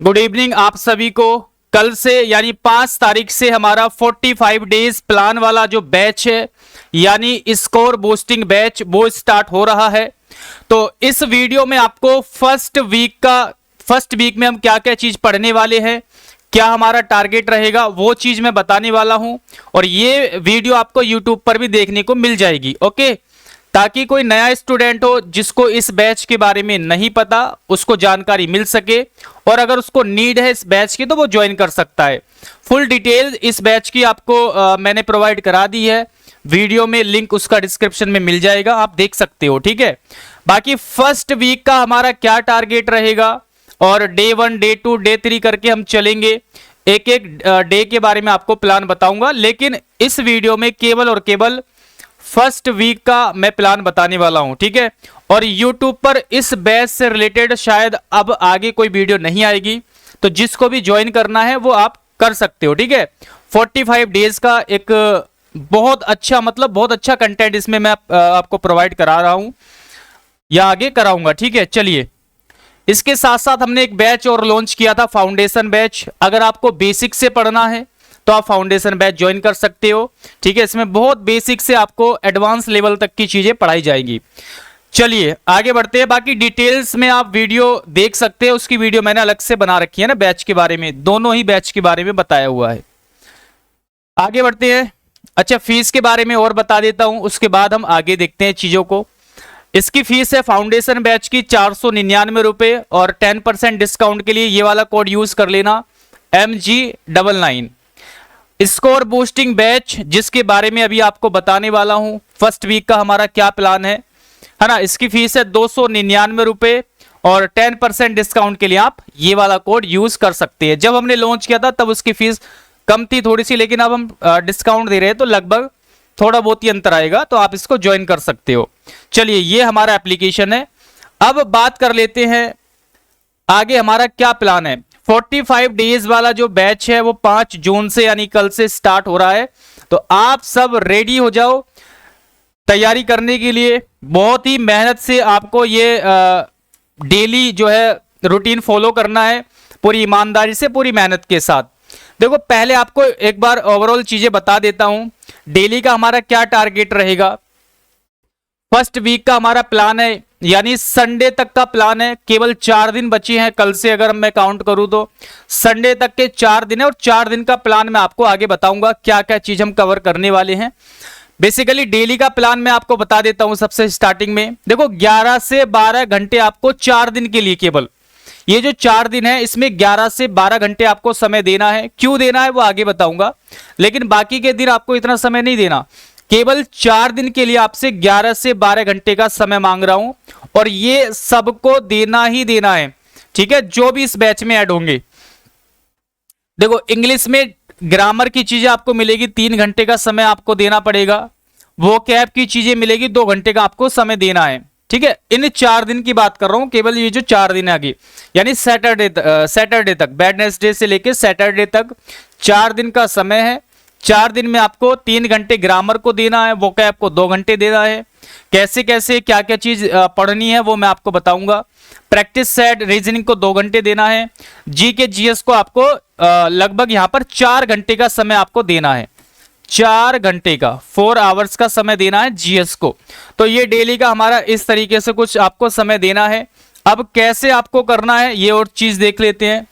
Good evening आप सभी को। कल से यानी 5 तारीख से हमारा 45 डेज प्लान वाला जो बैच है यानी स्कोर बूस्टिंग बैच वो स्टार्ट हो रहा है। तो इस वीडियो में आपको फर्स्ट वीक में हम क्या क्या चीज पढ़ने वाले हैं, क्या हमारा टारगेट रहेगा, वो चीज मैं बताने वाला हूं। और ये वीडियो आपको यूट्यूब पर भी देखने को मिल जाएगी, ओके। ताकि कोई नया स्टूडेंट हो जिसको इस बैच के बारे में नहीं पता, उसको जानकारी मिल सके, और अगर उसको नीड है इस बैच की तो वो ज्वाइन कर सकता है। फुल डिटेल इस बैच की आपको मैंने प्रोवाइड करा दी है, वीडियो में लिंक उसका डिस्क्रिप्शन में मिल जाएगा, आप देख सकते हो, ठीक है। बाकी फर्स्ट वीक का हमारा क्या टारगेट रहेगा और डे 1 डे 2 डे 3 करके हम चलेंगे। एक एक डे के बारे में आपको प्लान बताऊंगा, लेकिन इस वीडियो में केवल और केवल फर्स्ट वीक का मैं प्लान बताने वाला हूं, ठीक है। और YouTube पर इस बैच से रिलेटेड शायद अब आगे कोई वीडियो नहीं आएगी, तो जिसको भी ज्वाइन करना है वो आप कर सकते हो, ठीक है। 45 डेज का एक बहुत अच्छा कंटेंट इसमें मैं आपको प्रोवाइड करा रहा हूं या आगे कराऊंगा, ठीक है। चलिए, इसके साथ साथ हमने एक बैच और लॉन्च किया था, फाउंडेशन बैच। अगर आपको बेसिक से पढ़ना है तो आप फाउंडेशन बैच ज्वाइन कर सकते हो, ठीक है। इसमें बहुत बेसिक से आपको एडवांस लेवल तक की चीजें पढ़ाई जाएगी। चलिए आगे बढ़ते हैं। बाकी डिटेल्स में आप वीडियो देख सकते हैं, उसकी वीडियो मैंने अलग से बना रखी है ना बैच के बारे में, दोनों ही बैच के बारे में बताया हुआ है। आगे बढ़ते हैं। अच्छा, फीस के बारे में और बता देता हूं, उसके बाद हम आगे देखते हैं चीजों को। इसकी फीस है फाउंडेशन बैच की 499 रुपए, और 10% डिस्काउंट के लिए ये वाला कोड यूज कर लेना, MG99। स्कोर बूस्टिंग बैच जिसके बारे में अभी आपको बताने वाला हूं, फर्स्ट वीक का हमारा क्या प्लान है ना। इसकी फीस है 299 रुपए, और 10% डिस्काउंट के लिए आप ये वाला कोड यूज कर सकते हैं। जब हमने लॉन्च किया था तब उसकी फीस कम थी थोड़ी सी, लेकिन अब हम डिस्काउंट दे रहे हैं तो लगभग थोड़ा बहुत ही अंतर आएगा, तो आप इसको ज्वाइन कर सकते हो। चलिए, ये हमारा एप्लीकेशन है। अब बात कर लेते हैं आगे हमारा क्या प्लान है। 45 डेज वाला जो बैच है वो 5 जून से यानी कल से स्टार्ट हो रहा है, तो आप सब रेडी हो जाओ तैयारी करने के लिए। बहुत ही मेहनत से आपको ये डेली जो है रूटीन फॉलो करना है, पूरी ईमानदारी से, पूरी मेहनत के साथ। देखो, पहले आपको एक बार ओवरऑल चीजें बता देता हूं, डेली का हमारा क्या टारगेट रहेगा। फर्स्ट वीक का हमारा प्लान है यानी संडे तक का प्लान है, केवल 4 दिन बचे हैं कल से, अगर मैं काउंट करूं तो संडे तक के 4 दिन है, और 4 दिन का प्लान मैं आपको आगे बताऊंगा क्या क्या चीज हम कवर करने वाले हैं। बेसिकली डेली का प्लान मैं आपको बता देता हूं सबसे स्टार्टिंग में। देखो, 11 से 12 घंटे आपको 4 दिन के लिए, केवल ये जो 4 दिन है इसमें 11 से 12 घंटे आपको समय देना है। क्यों देना है वो आगे बताऊंगा, लेकिन बाकी के दिन आपको इतना समय नहीं देना। केवल 4 दिन के लिए आपसे 11 से 12 घंटे का समय मांग रहा हूं, और ये सबको देना ही देना है, ठीक है, जो भी इस बैच में ऐड होंगे। देखो, इंग्लिश में ग्रामर की चीजें आपको मिलेगी, 3 घंटे का समय आपको देना पड़ेगा। वोकैब की चीजें मिलेगी, 2 घंटे का आपको समय देना है, ठीक है। इन 4 दिन की बात कर रहा हूं, केवल ये जो 4 दिन है आगे, यानी सैटरडे तक, वेडनेसडे से लेकर सैटरडे तक 4 दिन का समय है। 4 दिन में आपको 3 घंटे ग्रामर को देना है, वोकैब को 2 घंटे देना है। कैसे कैसे क्या क्या चीज पढ़नी है वो मैं आपको बताऊंगा। प्रैक्टिस सेट रीजनिंग को 2 घंटे देना है। जी के जीएस को आपको लगभग यहां पर 4 घंटे का समय आपको देना है, 4 घंटे का, 4 आवर्स का समय देना है जीएस को। तो ये डेली का हमारा इस तरीके से कुछ आपको समय देना है। अब कैसे आपको करना है ये और चीज देख लेते हैं।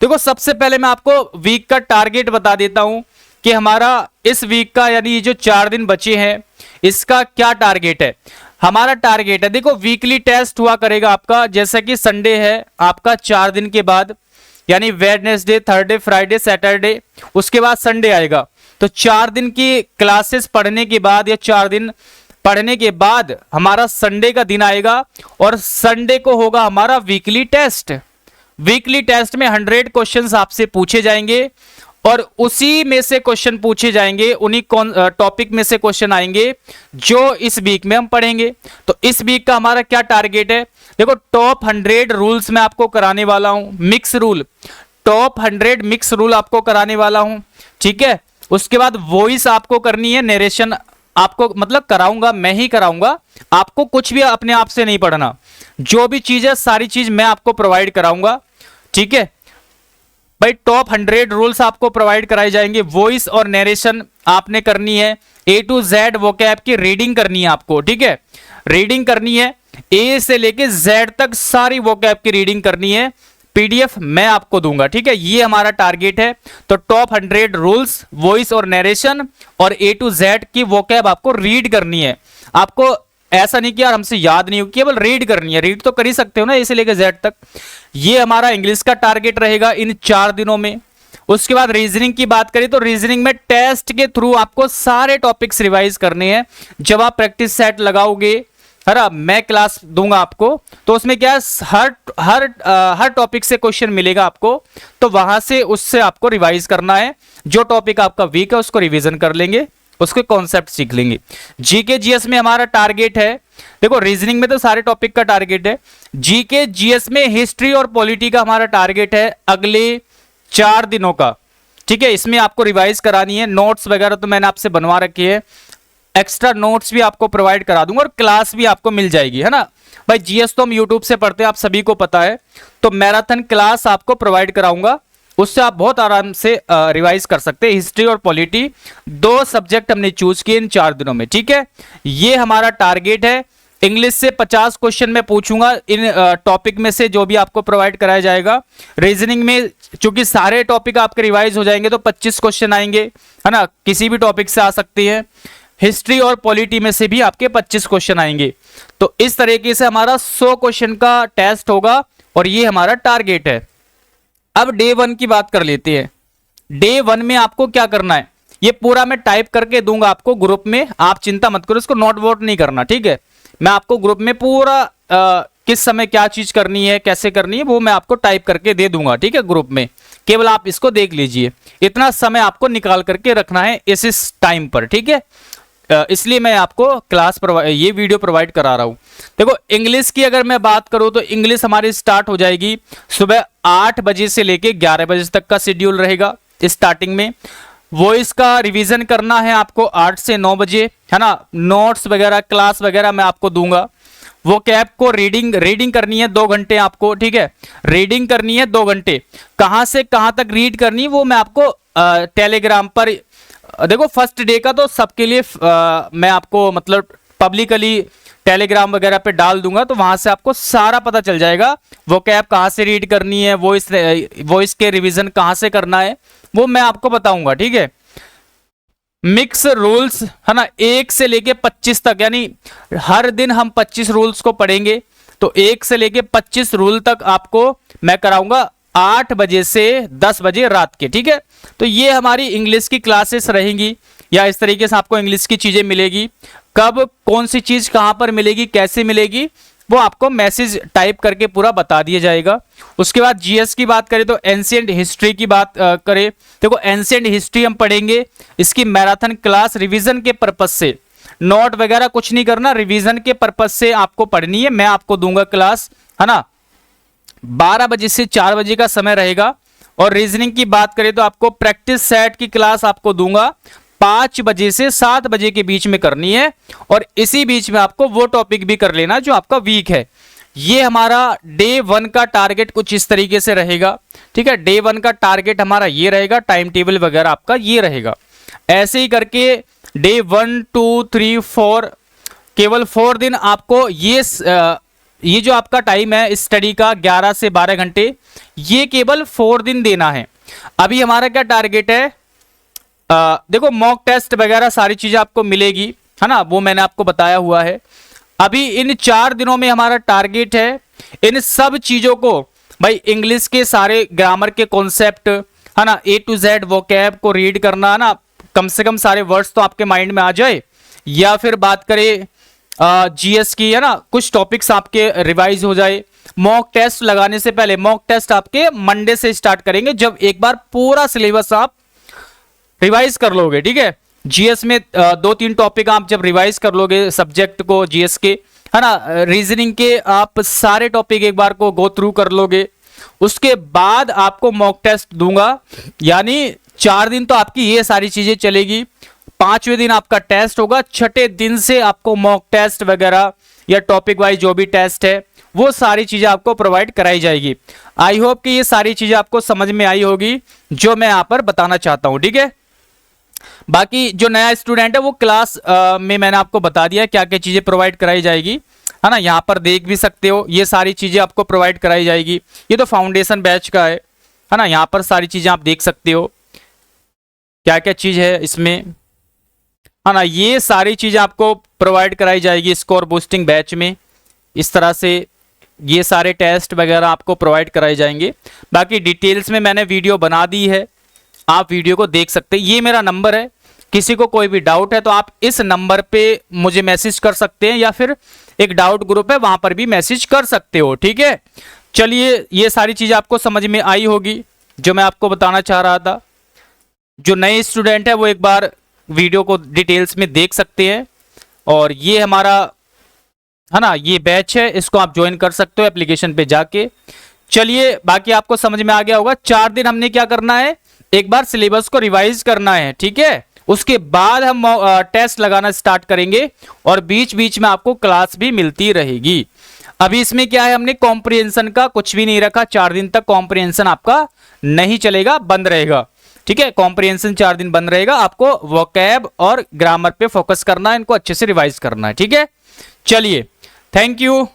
देखो, सबसे पहले मैं आपको वीक का टारगेट बता देता हूं कि हमारा इस वीक का यानी ये जो 4 दिन बचे हैं इसका क्या टारगेट है। हमारा टारगेट है, देखो, वीकली टेस्ट हुआ करेगा आपका, जैसा कि संडे है आपका 4 दिन के बाद, यानी वेडनेसडे, थर्सडे, फ्राइडे, सैटरडे, उसके बाद संडे आएगा। तो 4 दिन की क्लासेस पढ़ने के बाद या 4 दिन पढ़ने के बाद हमारा संडे का दिन आएगा, और संडे को होगा हमारा वीकली टेस्ट। वीकली टेस्ट में 100 क्वेश्चंस आपसे पूछे जाएंगे, और उसी में से क्वेश्चन पूछे जाएंगे, उन्हीं टॉपिक में से क्वेश्चन आएंगे जो इस वीक में हम पढ़ेंगे। तो इस वीक का हमारा क्या टारगेट है, देखो, टॉप 100 रूल्स मैं आपको कराने वाला हूं, mix rule, top 100 mix rule आपको कराने वाला हूं, ठीक है। उसके बाद वॉइस आपको करनी है, नरेशन आपको मतलब कराऊंगा, मैं ही कराऊंगा, आपको कुछ भी अपने आप से नहीं पढ़ना, जो भी चीज है सारी चीज मैं आपको प्रोवाइड कराऊंगा। ठीक है भाई। टॉप 100 रूल्स आपको प्रोवाइड कराए जाएंगे। वॉइस और नरेशन आपने करनी है। A to Z वोकैब की रीडिंग करनी है आपको, ठीक है, रीडिंग करनी है। A से लेके Z तक सारी वोकैब की रीडिंग करनी है। PDF मैं आपको दूंगा, ठीक है, ये हमारा टारगेट है। तो टॉप 100 रूल्स, वॉइस और नरेशन और A to Z की वोकैब आपको रीड करनी है। आपको ऐसा नहीं कि यार हमसे याद नहीं हो, केवल रीड करनी है। रीड तो कर ही सकते हो ना, A से लेके Z तक। ये हमारा इंग्लिश का टारगेट रहेगा इन 4 दिनों में। उसके बाद रीजनिंग की बात करें तो रीजनिंग में टेस्ट के थ्रू आपको सारे टॉपिक्स रिवाइज करने हैं। जब आप प्रैक्टिस सेट लगाओगे, है ना, मैं क्लास दूंगा आपको, तो उसमें क्या है, हर टॉपिक से क्वेश्चन मिलेगा आपको, तो वहां से उससे आपको रिवाइज करना है। जो टॉपिक आपका वीक है उसको रिवीजन कर लेंगे, उसके कॉन्सेप्ट सीख लेंगे। जीके जीएस में हमारा टारगेट है, देखो रीजनिंग में तो सारे टॉपिक का टारगेट है, जीके जीएस में हिस्ट्री और पॉलिटी का हमारा टारगेट है अगले 4 दिनों का, ठीक है। इसमें आपको रिवाइज करानी है। नोट्स वगैरह तो मैंने आपसे बनवा रखी है, एक्स्ट्रा नोट्स भी आपको प्रोवाइड करा दूंगा और क्लास भी आपको मिल जाएगी, है ना भाई। जीएस तो हम यूट्यूब से पढ़ते हैं, आप सभी को पता है, तो मैराथन क्लास आपको प्रोवाइड कराऊंगा, उससे आप बहुत आराम से रिवाइज कर सकते हैं। हिस्ट्री और पॉलिटी 2 सब्जेक्ट हमने चूज किए इन 4 दिनों में, ठीक है। ये हमारा टारगेट है। इंग्लिश से 50 क्वेश्चन मैं पूछूंगा इन टॉपिक में से, जो भी आपको प्रोवाइड कराया जाएगा। रीजनिंग में चूंकि सारे टॉपिक आपके रिवाइज हो जाएंगे तो 25 क्वेश्चन आएंगे, है ना, किसी भी टॉपिक से आ सकती है। हिस्ट्री और पॉलिटी में से भी आपके 25 क्वेश्चन आएंगे। तो इस तरीके से हमारा 100 क्वेश्चन का टेस्ट होगा और ये हमारा टारगेट है। अब डे 1 की बात कर लेते हैं। डे 1 में आपको क्या करना है, ये पूरा मैं टाइप करके दूंगा आपको ग्रुप में, आप चिंता मत करो, इसको नोट वोट नहीं करना, ठीक है। मैं आपको ग्रुप में पूरा किस समय क्या चीज करनी है, कैसे करनी है, वो मैं आपको टाइप करके दे दूंगा, ठीक है, ग्रुप में। केवल आप इसको देख लीजिए, इतना समय आपको निकाल करके रखना है इस टाइम पर, ठीक है। इसलिए मैं आपको ये वीडियो प्रोवाइड करा रहा हूं। देखो इंग्लिश की अगर मैं बात करूं तो इंग्लिश हमारी स्टार्ट हो जाएगी सुबह 8 बजे से लेके 11 बजे तक का शेड्यूल रहेगा स्टार्टिंग में। वॉइस का रिवीजन करना है आपको 8 से 9 बजे, है ना। नोट्स वगैरह, क्लास वगैरह मैं आपको दूंगा। वो कैब को रीडिंग करनी है 2 घंटे आपको, ठीक है, रीडिंग करनी है 2 घंटे। कहां से कहां तक रीड करनी है वो मैं आपको टेलीग्राम पर, देखो फर्स्ट डे का तो सबके लिए मैं आपको मतलब पब्लिकली टेलीग्राम वगैरह पे डाल दूंगा, तो वहां से आपको सारा पता चल जाएगा। वो कैब कहां से रीड करनी है, वॉइस के रिवीजन कहां से करना है, वो मैं आपको बताऊंगा, ठीक है। मिक्स रूल्स, है ना, 1 से लेके 25 तक, यानी हर दिन हम 25 रूल्स को पढ़ेंगे, तो 1 से लेके 25 रूल तक आपको मैं कराऊंगा 8 बजे से 10 बजे रात के, ठीक है। तो ये हमारी इंग्लिश की क्लासेस रहेंगी, या इस तरीके से आपको इंग्लिश की चीजें मिलेगी। कब कौन सी चीज कहां पर मिलेगी, कैसे मिलेगी, वो आपको मैसेज टाइप करके पूरा बता दिया जाएगा। उसके बाद जीएस की बात करें तो एंशिएंट हिस्ट्री की बात करें, देखो एंशिएंट हिस्ट्री हम पढ़ेंगे, इसकी मैराथन क्लास रिवीजन के पर्पज से, नोट वगैरह कुछ नहीं करना, रिवीजन के पर्पज से आपको पढ़नी है। मैं आपको दूंगा क्लास, है ना, 12 बजे से 4 बजे का समय रहेगा। और रीजनिंग की बात करें तो आपको प्रैक्टिस सेट की क्लास आपको दूंगा 5 बजे से 7 बजे के बीच में करनी है, और इसी बीच में आपको वो टॉपिक भी कर लेना जो आपका वीक है। ये हमारा डे 1 का टारगेट कुछ इस तरीके से रहेगा, ठीक है। डे 1 का टारगेट हमारा ये रहेगा, टाइम टेबल वगैरह आपका ये रहेगा। ऐसे ही करके डे 1 2 3 4 केवल 4 दिन आपको ये जो आपका टाइम है स्टडी का 11 से 12 घंटे, ये केवल 4 दिन देना है। अभी हमारा क्या टारगेट है, देखो मॉक टेस्ट वगैरह सारी चीजें आपको मिलेगी, है ना, वो मैंने आपको बताया हुआ है। अभी इन 4 दिनों में हमारा टारगेट है इन सब चीजों को, भाई इंग्लिश के सारे ग्रामर के कॉन्सेप्ट, है ना, A to Z वोकैब को रीड करना, है ना, कम से कम सारे वर्ड्स तो आपके माइंड में आ जाए। या फिर बात करें जीएस की, है ना, कुछ टॉपिक्स आपके रिवाइज हो जाए। मॉक टेस्ट लगाने से पहले, मॉक टेस्ट आपके मंडे से स्टार्ट करेंगे, जब एक बार पूरा सिलेबस आप रिवाइज कर लोगे, ठीक है। जीएस में 2-3 टॉपिक आप जब रिवाइज कर लोगे सब्जेक्ट को जीएस के, है ना, रीजनिंग के आप सारे टॉपिक एक बार को गो थ्रू कर लोगे, उसके बाद आपको मॉक टेस्ट दूंगा। यानी 4 दिन तो आपकी ये सारी चीजें चलेगी, 5वें दिन आपका टेस्ट होगा, 6ठे दिन से आपको मॉक टेस्ट वगैरह या टॉपिक वाइज जो भी टेस्ट है वो सारी चीजें आपको प्रोवाइड कराई जाएगी। आई होप कि ये सारी चीजें आपको समझ में आई होगी जो मैं यहाँ पर बताना चाहता हूँ, ठीक है। बाकी जो नया स्टूडेंट है वो क्लास में मैंने आपको बता दिया क्या क्या चीजें प्रोवाइड कराई जाएगी, है ना। यहाँ पर देख भी सकते हो ये सारी चीजें आपको प्रोवाइड कराई जाएगी। ये तो फाउंडेशन बैच का है ना। यहाँ पर सारी चीजें आप देख सकते हो क्या क्या चीज है इसमें, है ना। ये सारी चीजें आपको प्रोवाइड कराई जाएगी स्कोर बूस्टिंग बैच में। इस तरह से ये सारे टेस्ट वगैरह आपको प्रोवाइड कराए जाएंगे। बाकी डिटेल्स में मैंने वीडियो बना दी है, आप वीडियो को देख सकते हैं। ये मेरा नंबर है, किसी को कोई भी डाउट है तो आप इस नंबर पे मुझे मैसेज कर सकते हैं, या फिर एक डाउट ग्रुप है वहां पर भी मैसेज कर सकते हो, ठीक है। चलिए, ये सारी चीजें आपको समझ में आई होगी जो मैं आपको बताना चाह रहा था। जो नए स्टूडेंट है वो एक बार वीडियो को डिटेल्स में देख सकते हैं। और ये हमारा, है ना, ये बैच है, इसको आप ज्वाइन कर सकते हो एप्लीकेशन पे जाके। चलिए, बाकी आपको समझ में आ गया होगा। 4 दिन हमने क्या करना है, एक बार सिलेबस को रिवाइज करना है, ठीक है। उसके बाद हम टेस्ट लगाना स्टार्ट करेंगे और बीच बीच में आपको क्लास भी मिलती रहेगी। अभी इसमें क्या है, हमने कॉम्प्रिहेंशन का कुछ भी नहीं रखा। 4 दिन तक कॉम्प्रिहेंशन आपका नहीं चलेगा, बंद रहेगा, ठीक है। कॉम्प्रिहेंशन 4 दिन बंद रहेगा। आपको वोकैब और ग्रामर पे फोकस करना है, इनको अच्छे से रिवाइज करना है, ठीक है। चलिए, थैंक यू।